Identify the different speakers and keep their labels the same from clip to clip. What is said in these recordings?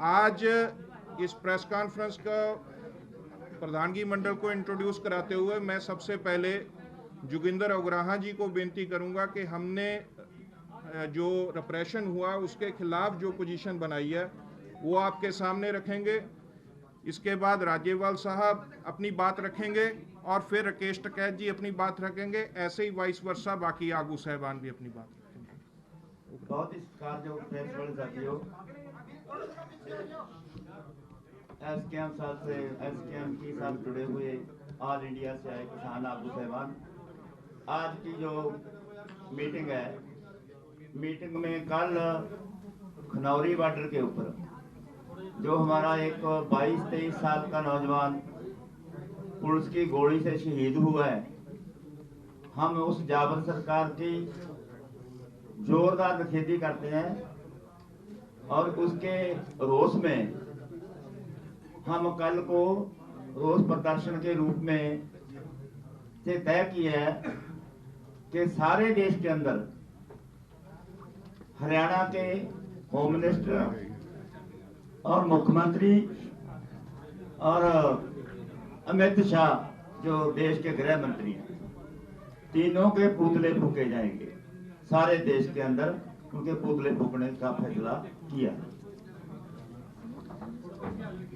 Speaker 1: आज इस press conference का प्रधानगी मंडल को इंट्रोड्यूस कराते हुए मैं सबसे पहले जोगिंदर उग्राहा जी को बेनती करूंगा कि हमने जो रिप्रेशन हुआ उसके खिलाफ जो पोजीशन बनाई है वो आपके सामने रखेंगे। इसके बाद राज्यपाल साहब अपनी बात रखेंगे और फिर राकेश टिकैत जी अपनी बात रखेंगे। ऐसे ही वाइस वर्सा बाकी आगू साहबान भी अपनी बात रखेंगे।
Speaker 2: बहुत ही सत्कारयोग प्रेस वाले साथियों, एसकेएम साल से एसकेएम की साथ जुड़े हुए ऑल इंडिया से आए किसान आगू साहबान, आज की जो मीटिंग है, मीटिंग में कल खनौरी बॉर्डर के ऊपर जो हमारा एक 22-23 साल का नौजवान पुलिस की गोली से शहीद हुआ है, हम उस जाबर सरकार की जोरदार निखेधी करते हैं और उसके रोष में हम कल को रोष प्रदर्शन के रूप में से तय किया है कि सारे देश के अंदर हरियाणा के होम मिनिस्टर और मुख्यमंत्री और अमित शाह जो देश के गृह मंत्री हैं, तीनों के पुतले फूके जाएंगे सारे देश के अंदर, उनके पुतले फूकने का फैसला किया।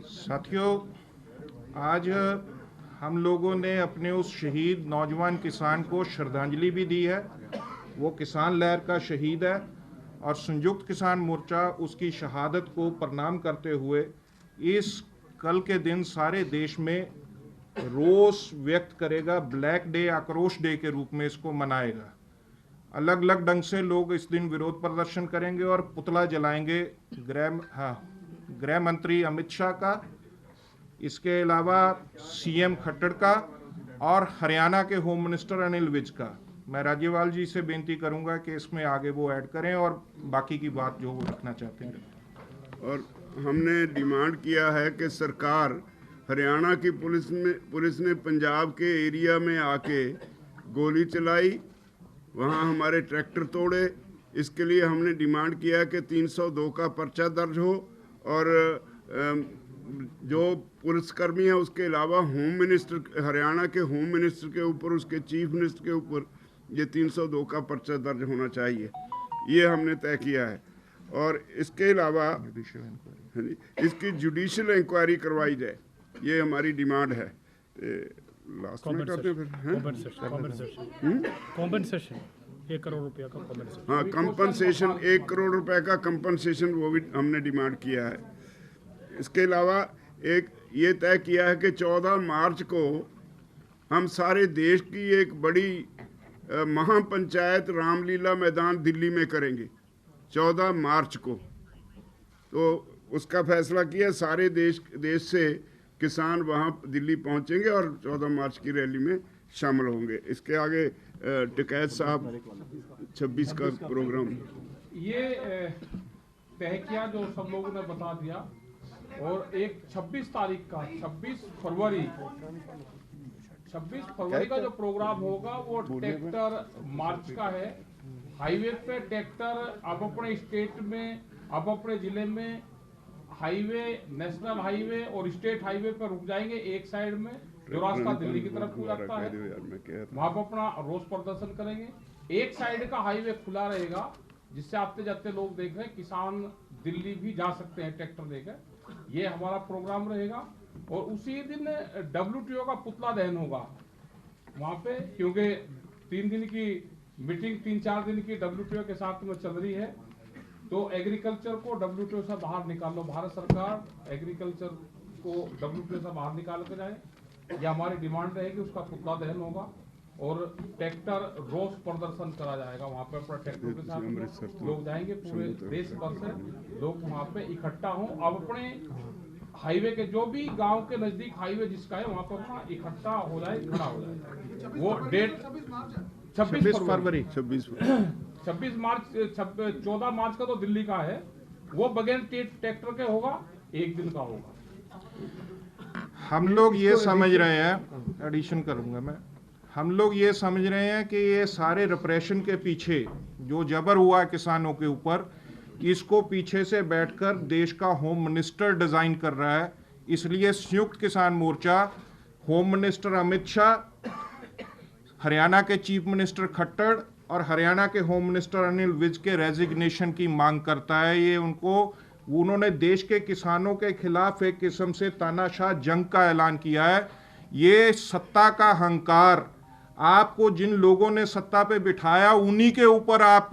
Speaker 1: साथियों, आज हम लोगों ने अपने उस शहीद नौजवान किसान को श्रद्धांजलि भी दी है। वो किसान लहर का शहीद है और संयुक्त किसान मोर्चा उसकी शहादत को प्रणाम करते हुए इस कल के दिन सारे देश में रोष व्यक्त करेगा। ब्लैक डे, आक्रोश डे के रूप में इसको मनाएगा। अलग अलग ढंग से लोग इस दिन विरोध प्रदर्शन करेंगे और पुतला जलाएंगे गृह मंत्री अमित शाह का, इसके अलावा सीएम खट्टर का और हरियाणा के होम मिनिस्टर अनिल विज का। मैं राज्यपाल जी से बेनती करूंगा कि इसमें आगे वो ऐड करें और बाकी की बात जो वो रखना चाहते हैं।
Speaker 3: और हमने डिमांड किया है कि सरकार, हरियाणा की पुलिस ने पंजाब के एरिया में आके गोली चलाई, वहाँ हमारे ट्रैक्टर तोड़े। इसके लिए हमने डिमांड किया कि 302 का पर्चा दर्ज हो और जो पुलिसकर्मी है उसके अलावा होम मिनिस्टर, हरियाणा के होम मिनिस्टर के ऊपर, उसके चीफ मिनिस्टर के ऊपर ये 302 का पर्चा दर्ज होना चाहिए, ये हमने तय किया है। और इसके अलावा इसकी जुडिशियल इंक्वायरी करवाई जाए, ये हमारी डिमांड है। लास्ट में करते हैं
Speaker 4: कॉम्पनसेशन 1 करोड़ रुपया का कॉम्पनसेशन।
Speaker 3: हाँ, कंपनसेशन 1 करोड़ रुपए का कंपनसेशन, वो भी हमने डिमांड किया है। इसके अलावा एक ये तय किया है कि 14 मार्च को हम सारे देश की एक बड़ी महापंचायत रामलीला मैदान दिल्ली में करेंगे 14 मार्च को। तो उसका फैसला किया, सारे देश से किसान वहाँ दिल्ली पहुँचेंगे और 14 मार्च की रैली में शामिल होंगे। इसके आगे टिकैत साहब 26 का प्रोग्राम
Speaker 5: ये तय किया जो सब लोगों ने बता दिया। और एक 26 तारीख का 26 फरवरी का जो प्रोग्राम होगा वो ट्रैक्टर मार्च का है। हाईवे पे ट्रैक्टर अब अपने स्टेट में, अब अपने जिले में हाईवे, नेशनल हाईवे और स्टेट हाईवे पर रुक जाएंगे एक साइड में, जो रास्ता दिल्ली की तरफ को जाता है, वहां पर अपना रोष प्रदर्शन करेंगे। एक साइड का हाईवे खुला रहेगा जिससे आते जाते लोग देख रहे हैं, किसान दिल्ली भी जा सकते हैं ट्रैक्टर लेकर। ये हमारा प्रोग्राम रहेगा। और उसी दिन WTO का पुतला दहन होगा वहां पे, क्योंकि 3 दिन की मीटिंग, 3-4 दिन की WTO के साथ में चल रही है। तो एग्रीकल्चर को WTO से बाहर निकालो, भारत सरकार एग्रीकल्चर को WTO से बाहर निकाल के जाए, ये हमारी डिमांड रहेगी। उसका पुतला दहन होगा और ट्रैक्टर रोष प्रदर्शन करा जाएगा। वहाँ पे अपना ट्रैक्टर के साथ लोग जाएंगे, पूरे देश भर से लोग वहाँ पे इकट्ठा हों। अब अपने हाईवे के जो भी गांव के नजदीक हाईवे जिसका है वहाँ पर अपना इकट्ठा हो जाए, खड़ा हो जाए। वो डेट 26 फरवरी 26 मार्च 14 मार्च का तो दिल्ली का है, वो बगैर ट्रैक्टर के होगा, एक दिन का होगा।
Speaker 1: हम लोग ये समझ रहे हैं, एडिशन करूंगा मैं, हम लोग ये समझ रहे हैं कि ये सारे रिप्रेशन के पीछे जो जबर हुआ किसानों के ऊपर, इसको पीछे से बैठकर देश का होम मिनिस्टर डिजाइन कर रहा है। इसलिए संयुक्त किसान मोर्चा होम मिनिस्टर अमित शाह, हरियाणा के चीफ मिनिस्टर खट्टर और हरियाणा के होम मिनिस्टर अनिल विज के रेजिग्नेशन की मांग करता है। ये उन्होंने देश के किसानों के खिलाफ एक किस्म से तानाशाह जंग का ऐलान किया है। ये सत्ता का अहंकार, आपको जिन लोगों ने सत्ता पे बिठाया उन्हीं के ऊपर आप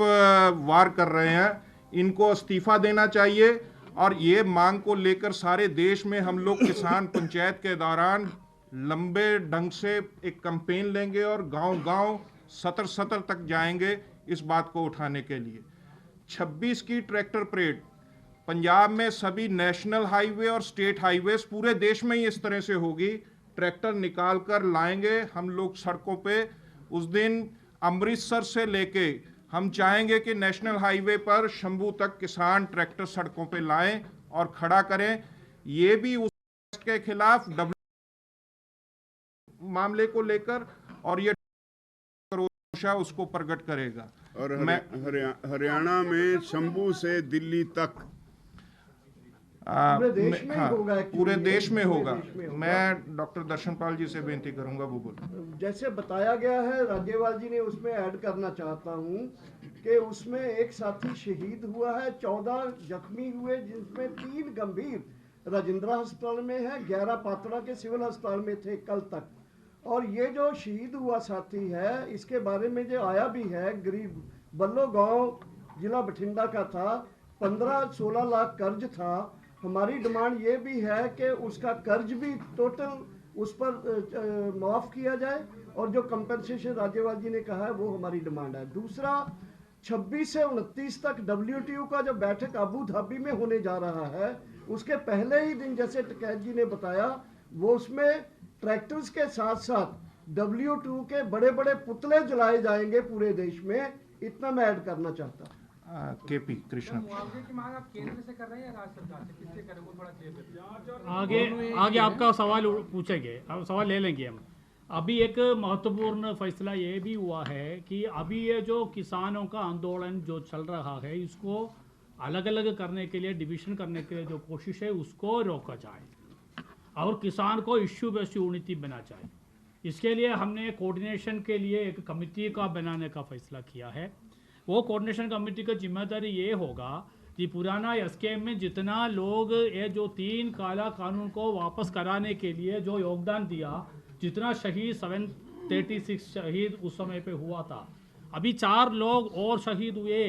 Speaker 1: वार कर रहे हैं। इनको इस्तीफा देना चाहिए। और ये मांग को लेकर सारे देश में हम लोग किसान पंचायत के दौरान लंबे ढंग से एक कैंपेन लेंगे और गांव-गांव सतर तक जाएंगे इस बात को उठाने के लिए। 26 की ट्रैक्टर परेड पंजाब में सभी नेशनल हाईवे और स्टेट हाईवेज पूरे देश में ही इस तरह से होगी। ट्रैक्टर निकाल कर लाएंगे हम लोग सड़कों पे। उस दिन अमृतसर से लेके हम चाहेंगे कि नेशनल हाईवे पर शंभू तक किसान ट्रैक्टर सड़कों पे लाएं और खड़ा करें। ये भी उस के खिलाफ मामले को लेकर और ये उसको प्रकट करेगा।
Speaker 3: और हरियाणा में शंभू से दिल्ली तक
Speaker 6: पूरे देश में होगा।
Speaker 1: पूरे देश में होगा। मैं डॉक्टर दर्शनपाल जी से बेनती करूंगा वो बोल।
Speaker 6: जैसे बताया गया है, राज्यपाल जी ने उसमें ऐड करना चाहता हूं कि उसमें एक साथी शहीद हुआ है, 14 जख्मी हुए, जिसमें 3 गंभीर राजेंद्रा अस्पताल में है, 11 पातड़ा के सिविल अस्पताल में थे कल तक। और ये जो शहीद हुआ साथी है, इसके बारे में जो आया भी है, गरीब बल्लो गांव जिला बठिंडा का था, 15-16 लाख कर्ज था। हमारी डिमांड ये भी है कि उसका कर्ज भी टोटल उस पर माफ़ किया जाए और जो कंपनसेशन राज्यपाल जी ने कहा है वो हमारी डिमांड है। दूसरा, 26 से 29 तक WTO का जो बैठक अबू धाबी में होने जा रहा है, उसके पहले ही दिन जैसे टिकैत जी ने बताया, वो उसमें ट्रैक्टर्स के साथ साथ WTO के बड़े बड़े पुतले जलाए जाएंगे पूरे देश में। इतना मैं ऐड करना चाहता।
Speaker 1: KP कृष्ण
Speaker 7: मुआवजे की मांग आप केंद्र से कर रहे हैं या राज्य सरकार से, किससे करें वो थोड़ा क्लियर।
Speaker 4: आगे आपका सवाल पूछेंगे, अब सवाल ले लेंगे हम। अभी एक महत्वपूर्ण फैसला ये भी हुआ है कि अभी ये जो किसानों का आंदोलन जो चल रहा है, इसको अलग अलग करने के लिए, डिवीजन करने के लिए जो कोशिश है उसको रोका जाए और किसान को इश्यू बेस्ड यूनिटी बना जाए। इसके लिए हमने कोऑर्डिनेशन के लिए एक कमेटी का बनाने का फैसला किया है। वो कोऑर्डिनेशन कमेटी का जिम्मेदारी ये होगा कि पुराना SKM में जितना लोग ये जो 3 काला कानून को वापस कराने के लिए जो योगदान दिया, जितना शहीद 736 शहीद उस समय पे हुआ था, अभी 4 लोग और शहीद हुए,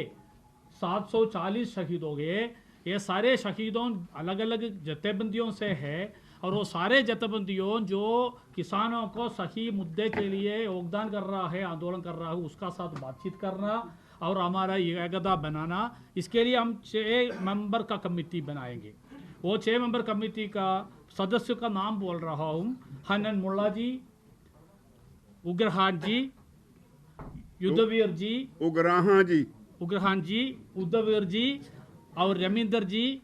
Speaker 4: 740 शहीद हो गए। ये सारे शहीदों अलग अलग जथेबंदियों से है और वो सारे जथेबंदियों जो किसानों को सही मुद्दे के लिए योगदान कर रहा है, आंदोलन कर रहा है, उसका साथ बातचीत करना और हमारा एकता बनाना। इसके लिए हम 6 मेंबर का कमेटी बनाएंगे। वो 6 मेंबर कमेटी का सदस्य का नाम बोल रहा हूँ: हनन मुल्ला जी, उग्रहान जी, युद्धवीर जी, उग्रहान जी, उद्धवीर जी और रमिंदर जी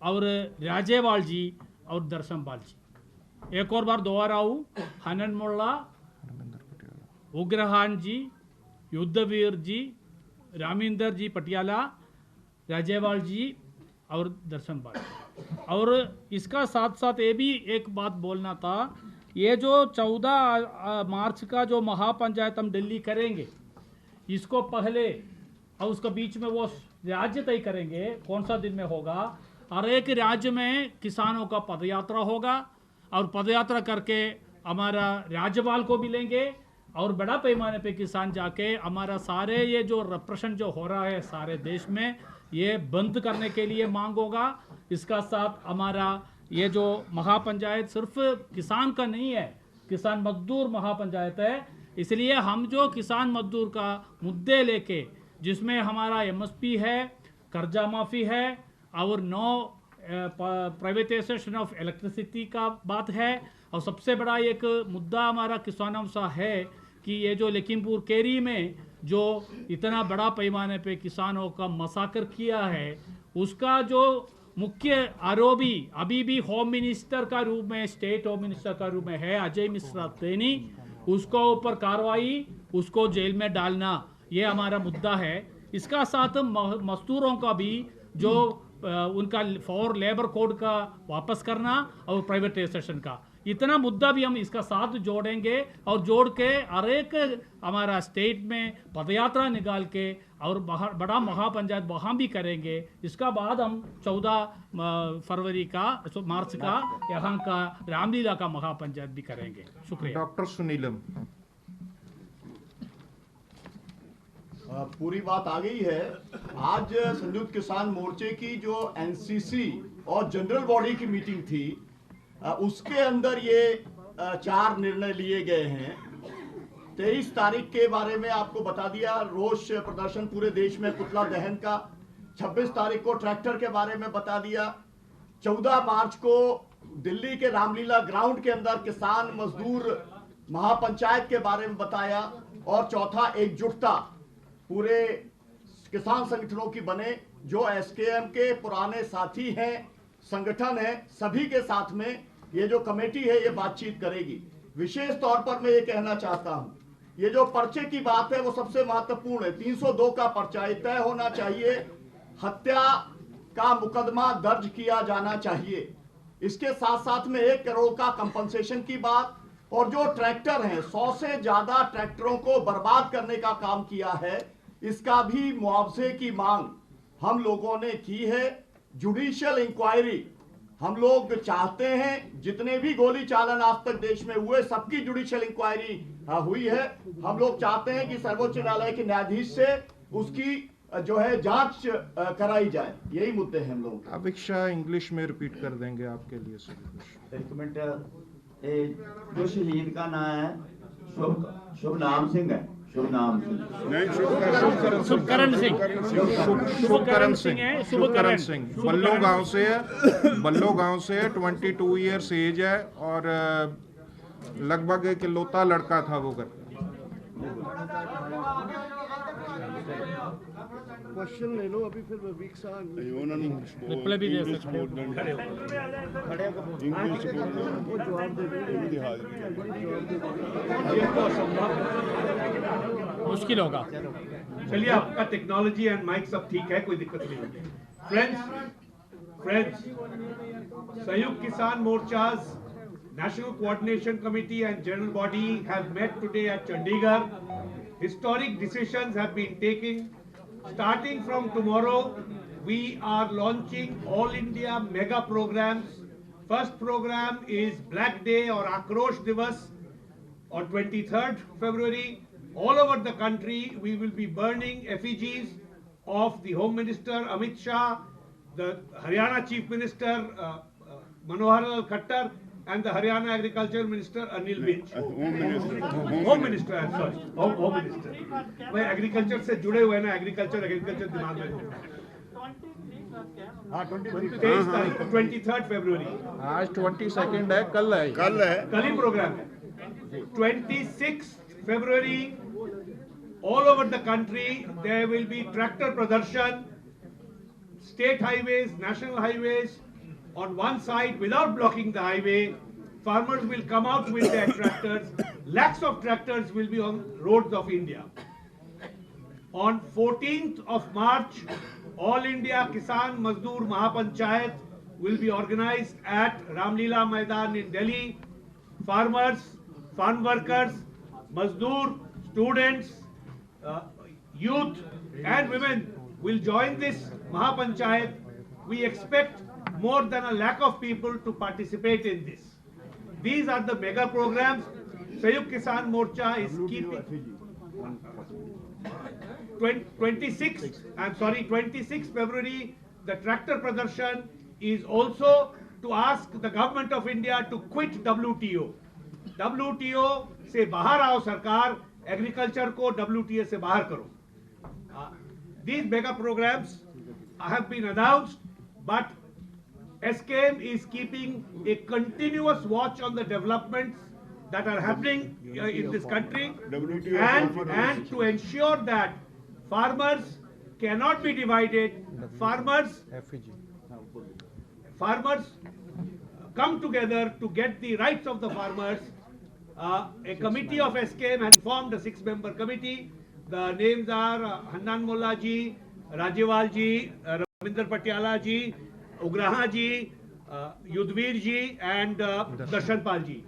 Speaker 4: और राजेवाल जी और दर्शनपाल जी। एक और बार दोहराऊं: हनन मुल्ला, उग्रहान जी, युद्धवीर जी, रामिंदर जी पटियाला, राजेवाल जी और दर्शनपाल जी। और इसका साथ साथ ये भी एक बात बोलना था, ये जो 14 मार्च का जो महापंचायत हम दिल्ली करेंगे, इसको पहले और उसके बीच में वो राज्य तय करेंगे कौन सा दिन में होगा। और एक राज्य में किसानों का पदयात्रा होगा और पदयात्रा करके हमारा राज्यपाल को भी लेंगे और बड़ा पैमाने पे किसान जाके हमारा सारे ये जो रिप्रेशन जो हो रहा है सारे देश में, ये बंद करने के लिए मांग होगा। इसका साथ हमारा ये जो महापंचायत सिर्फ किसान का नहीं है, किसान मजदूर महापंचायत है। इसलिए हम जो किसान मजदूर का मुद्दे लेके, जिसमें हमारा MSP है, कर्जा माफ़ी है और नो प्राइवेटाइजेशन ऑफ इलेक्ट्रिसिटी का बात है, और सबसे बड़ा एक मुद्दा हमारा किसानों सा है कि ये जो लखीमपुर केरी में जो इतना बड़ा पैमाने पे किसानों का मसाकर किया है, उसका जो मुख्य आरोपी अभी भी होम मिनिस्टर का रूप में, स्टेट होम मिनिस्टर का रूप में है, अजय मिश्रा तेनी, उसको ऊपर कार्रवाई, उसको जेल में डालना, ये हमारा मुद्दा है। इसका साथ मजदूरों का भी जो उनका फॉर लेबर कोड का वापस करना और प्राइवेटाइजेशन का इतना मुद्दा भी हम इसका साथ जोड़ेंगे और जोड़ के हर एक हमारा स्टेट में पदयात्रा निकाल के और बड़ा महापंचायत वहाँ भी करेंगे। इसका बाद हम 14 फरवरी का मार्च का यहाँ का रामलीला का महापंचायत भी करेंगे। शुक्रिया।
Speaker 1: डॉक्टर सुनीलम।
Speaker 8: पूरी बात आ गई है। आज संयुक्त किसान मोर्चे की जो एनसीसी और जनरल बॉडी की मीटिंग थी उसके अंदर ये 4 निर्णय लिए गए हैं। 23 तारीख के बारे में आपको बता दिया, रोष प्रदर्शन पूरे देश में पुतला दहन का। 26 तारीख को ट्रैक्टर के बारे में बता दिया। 14 मार्च को दिल्ली के रामलीला ग्राउंड के अंदर किसान मजदूर महापंचायत के बारे में बताया। और चौथा, एकजुटता पूरे किसान संगठनों की बने, जो एसकेएम के पुराने साथी हैं, संगठन है, सभी के साथ में ये जो कमेटी है ये बातचीत करेगी। विशेष तौर पर मैं ये कहना चाहता हूं, ये जो पर्चे की बात है वो सबसे महत्वपूर्ण है। 302 का पर्चा तय होना चाहिए, हत्या का मुकदमा दर्ज किया जाना चाहिए। इसके साथ साथ में 1 करोड़ का कंपनसेशन की बात, और जो ट्रैक्टर हैं 100 से ज्यादा ट्रैक्टरों को बर्बाद करने का काम किया है, इसका भी मुआवजे की मांग हम लोगों ने की है। जुडिशियल इंक्वायरी हम लोग चाहते हैं, जितने भी गोली चालन आज तक देश में हुए सबकी जुडिशियल इंक्वायरी हुई है। हम लोग चाहते हैं कि सर्वोच्च न्यायालय के न्यायाधीश से उसकी जो है जांच कराई जाए। यही मुद्दे हैं हम लोग।
Speaker 1: अभिक्षा इंग्लिश में रिपीट कर देंगे आपके लिए सभी कुछ।
Speaker 2: एक मिनट, जो शहीद का नाम है शुभ नाम सिंह है, शुभ नाम सिंह,
Speaker 4: शुभकरण सिंह,
Speaker 1: शुभकरण सिंह, शुभकरण सिंह बल्लो गांव से है। बल्लो गांव से है, 22 ईयर्स एज है और लगभग एक इकलौता लड़का था वो घर।
Speaker 6: क्वेश्चन ले लो अभी, फिर वीक्सा
Speaker 4: रिप्लाई भी दे सकते हैं।
Speaker 6: वो जवाब दे देंगे।
Speaker 4: मुश्किल होगा।
Speaker 9: चलिए, आपका टेक्नोलॉजी एंड माइक सब ठीक है, कोई दिक्कत नहीं होगी। फ्रेंड्स, संयुक्त किसान मोर्चा's National Coordination Committee and General Body have met today at Chandigarh. Historic decisions have been taken. Starting from tomorrow, we are launching all India mega programs. First program is Black Day or Akrosh Divas on 23rd February. All over the country, we will be burning effigies of the Home Minister Amit Shah, the Haryana Chief Minister Manohar Lal Khattar, and the Haryana Agriculture Minister Anil Vij. Home Minister, I'm sorry, Home Minister. मैं agriculture से जुड़े हुए ना, agriculture दिमाग में घूमता है। 23 तारीख को 23rd February,
Speaker 1: आज 22nd है, कल है,
Speaker 8: कल
Speaker 9: ही प्रोग्राम है। 26th February, all over the country there will be tractor pradarsan, state highways, national highways. On one side, without blocking the highway, farmers will come out with their tractors. Lakhs of tractors will be on roads of India. On 14th of March, All India Kisan Mazdoor Mahapanchayat will be organized at Ramlila Maidan in Delhi. Farmers, farm workers, Mazdoor, students, youth and women will join this Mahapanchayat. We expect more than 1 lakh of people to participate in this. These are the mega programs. Sayukt Kisan Morcha is keeping 26 February, the tractor pradarshan is also to ask the government of India to quit WTO. WTO से बाहर आओ सरकार, agriculture को WTO से बाहर करो. These mega programs have been announced, but SKM is keeping a continuous watch on the developments that are happening in this country, and to ensure that farmers cannot be divided. Farmers come together to get the rights of the farmers. A committee of SKM has formed a 6-member committee. The names are Hannan Molla ji, Rajewal ji, Ravinder Patiala ji, Ugraha ji, Yudhvir ji, and Darshan Pal ji.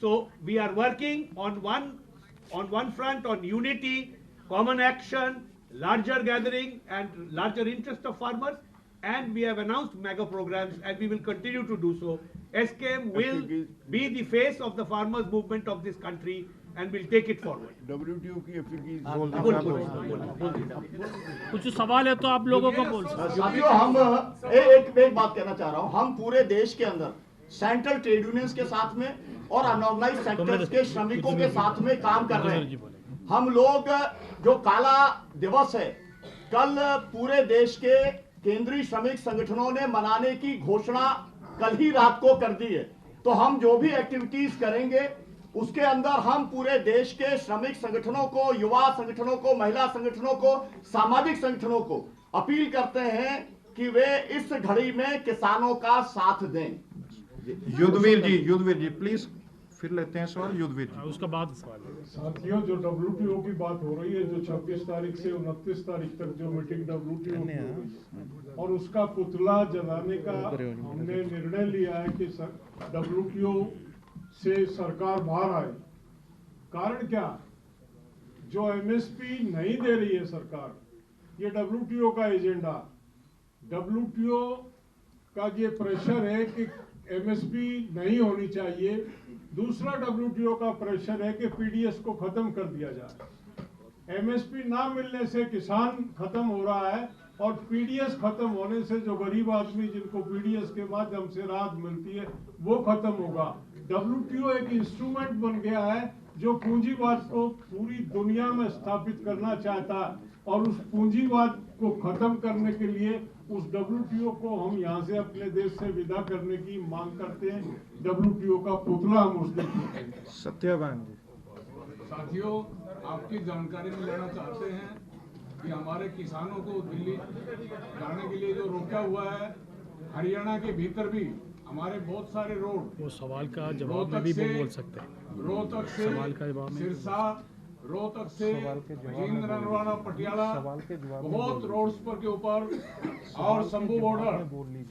Speaker 9: So we are working on one front on unity, common action, larger gathering, and larger interest of farmers. And we have announced mega programs, and we will continue to do so. SKM will be the face of the farmers' movement of this country, and will take it forward.
Speaker 3: WTO की एफिकी
Speaker 4: कुछ सवाल है तो आप लोगों को बोल सकते हैं।
Speaker 8: साथियों, हम एक बात कहना चाह रहा हूं। हम पूरे देश के अंदर सेंट्रल ट्रेड यूनियंस के साथ में और अनऑर्गेनाइज्ड सेक्टर्स के श्रमिकों के साथ में काम कर रहे हैं। हम लोग जो काला दिवस है, कल पूरे देश के केंद्रीय श्रमिक संगठनों ने मनाने की घोषणा कल ही रात को कर दी है। तो हम जो भी एक्टिविटीज करेंगे उसके अंदर हम पूरे देश के श्रमिक संगठनों को, युवा संगठनों को, महिला संगठनों को, सामाजिक संगठनों को अपील करते हैं कि वे इस घड़ी में किसानों का साथ दें।
Speaker 1: युद्धवीर जी प्लीज, फिर लेते हैं सवाल। युद्धवीर जी,
Speaker 4: उसका बाद सवाल।
Speaker 10: साथियों, जो WTO की बात हो रही है, जो 26 तारीख से 29 तारीख तक जो मीटिंग WTO की हो रही है, और उसका पुतला जलाने का हमने निर्णय लिया है कि WTO से सरकार बाहर आए। कारण क्या? जो MSP नहीं दे रही है सरकार, ये WTO का एजेंडा, WTO का ये प्रेशर है कि MSP नहीं होनी चाहिए। दूसरा WTO का प्रेशर है कि PDS को खत्म कर दिया जाए। MSP ना मिलने से किसान खत्म हो रहा है, और PDS खत्म होने से जो गरीब आदमी जिनको PDS के माध्यम से राहत मिलती है वो खत्म होगा। WTO एक इंस्ट्रूमेंट बन गया है जो पूंजीवाद को पूरी दुनिया में स्थापित करना चाहता है, और उस पूंजीवाद को खत्म करने के लिए उस WTO को हम यहाँ से अपने देश से विदा करने की मांग करते हैं। WTO का पुतला हम उस दिन
Speaker 1: सत्यवान जी।
Speaker 5: साथियों, आपकी जानकारी में लेना चाहते हैं कि हमारे किसानों को दिल्ली जाने के लिए जो रोका हुआ है, हरियाणा के भीतर भी हमारे बहुत सारे रोड,
Speaker 4: वो सवाल का जवाब में भी बोल सकते हैं।
Speaker 5: रोहतक से सिरसा, रोहतक से जिंदराना, पटियाला, बहुत रोड्स पर के ऊपर, और शंभू बॉर्डर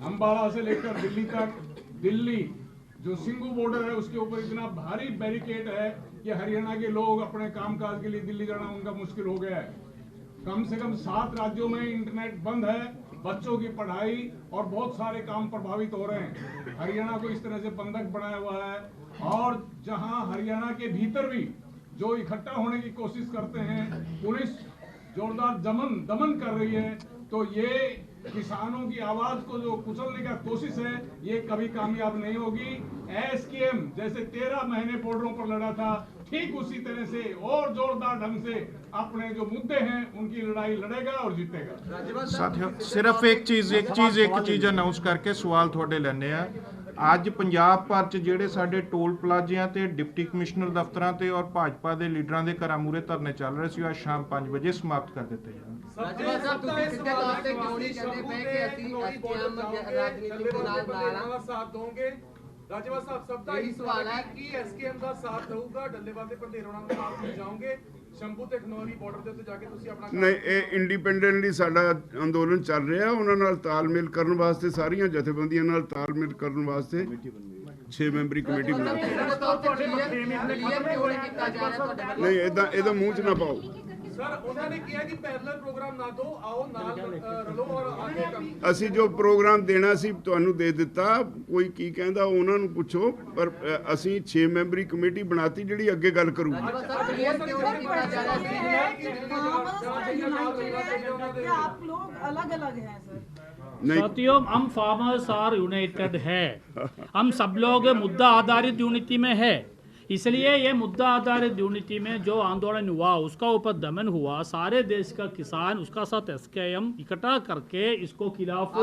Speaker 5: अंबाला से लेकर दिल्ली तक, दिल्ली जो सिंघू बॉर्डर है उसके ऊपर इतना भारी बैरिकेड है कि हरियाणा के लोग अपने कामकाज के लिए दिल्ली जाना उनका मुश्किल हो गया है। कम से कम 7 राज्यों में इंटरनेट बंद है, बच्चों की पढ़ाई और बहुत सारे काम प्रभावित हो रहे हैं। हरियाणा को इस तरह से बंधक बनाया हुआ है, और जहां हरियाणा के भीतर भी जो इकट्ठा होने की कोशिश करते हैं, पुलिस जोरदार दमन कर रही है। तो ये किसानों की आवाज को जो कुचलने का कोशिश है, ये कभी कामयाब नहीं होगी। SKM जैसे 13 महीने बॉर्डरों पर लड़ा था, ठीक उसी तरह से और जोरदार ढंग से अपने जो मुद्दे हैं उनकी लड़ाई लड़ेगा और जीतेगा।
Speaker 1: साथियों, सिर्फ एक चीज अनाउंस करके सवाल थोड़े लेने आ। ਅੱਜ ਪੰਜਾਬ ਭਰ 'ਚ ਜਿਹੜੇ ਸਾਡੇ ਟੋਲ ਪਲਾਜ਼ਿਆਂ ਤੇ ਡਿਪਟੀ ਕਮਿਸ਼ਨਰ ਦਫ਼ਤਰਾਂ ਤੇ ਔਰ ਭਾਜਪਾ ਦੇ ਲੀਡਰਾਂ ਦੇ ਘਰਾਂ ਮੂਹਰੇ ਧਰਨੇ ਚੱਲ ਰਹੇ ਸੀ, ਅੱਜ ਸ਼ਾਮ 5 ਵਜੇ ਸਮਾਪਤ ਕਰ ਦਿੱਤੇ ਜਾਣਗੇ।
Speaker 7: ਰਾਜੇਵਾਲ ਸਾਹਿਬ, ਸਭ ਦਾ ਇਹੀ ਸਵਾਲ ਹੈ ਕਿ SKM ਦਾ ਸਾਥ ਰਹੂਗਾ, ਡੱਲੇਵਾਲ ਤੇ ਪੰਧੇਰੋਂ ਨਾਲ ਨਾਲ ਜਾਓਗੇ, ਸ਼ੰਭੂ ਤੇ ਖਨੌਰੀ ਬਾਰਡਰ ਦੇ ਉੱਤੇ ਜਾ ਕੇ ਤੁਸੀਂ ਆਪਣਾ
Speaker 3: ਨਹੀਂ, ਇਹ ਇੰਡੀਪੈਂਡੈਂਟਲੀ ਸਾਡਾ ਅੰਦੋਲਨ ਚੱਲ ਰਿਹਾ। ਉਹਨਾਂ ਨਾਲ ਤਾਲਮੇਲ ਕਰਨ ਵਾਸਤੇ, ਸਾਰੀਆਂ ਜਥੇਬੰਦੀਆਂ ਨਾਲ ਤਾਲਮੇਲ ਕਰਨ ਵਾਸਤੇ 6 ਮੈਂਬਰੀ ਕਮੇਟੀ ਬਣਾਈ। ਨਹੀਂ, ਇਹਦਾ ਮੂੰਹ 'ਚ ਨਾ ਪਾਓ।
Speaker 7: ਸਰ, ਉਹਨਾਂ ਨੇ ਕਿਹਾ ਕਿ ਪੈਰਲਲ ਪ੍ਰੋਗਰਾਮ ਨਾ ਦੋ, ਆਓ ਨਾਲ ਰਲੋ ਔਰ ਆਗੇ ਕੰਮ।
Speaker 3: ਅਸੀਂ ਜੋ ਪ੍ਰੋਗਰਾਮ ਦੇਣਾ ਸੀ ਤੁਹਾਨੂੰ ਦੇ ਦਿੱਤਾ। ਕੋਈ ਕੀ ਕਹਿੰਦਾ ਉਹਨਾਂ ਨੂੰ ਪੁੱਛੋ, ਪਰ ਅਸੀਂ 6 ਮੈਂਬਰੀ ਕਮੇਟੀ ਬਣਾਤੀ ਜਿਹੜੀ ਅੱਗੇ ਗੱਲ ਕਰੂਗੀ।
Speaker 11: आप लोग अलग अलग हैं सर।
Speaker 4: साथियों, हम फार्मर्स आर यूनाइटेड है, हम सब लोग मुद्दा आधारित यूनिटी में है। इसलिए ये मुद्दा आधारित यूनिटी में जो आंदोलन हुआ, उसका ऊपर दमन हुआ, सारे देश का किसान उसका साथ SKM इकट्ठा करके इसको खिलाफ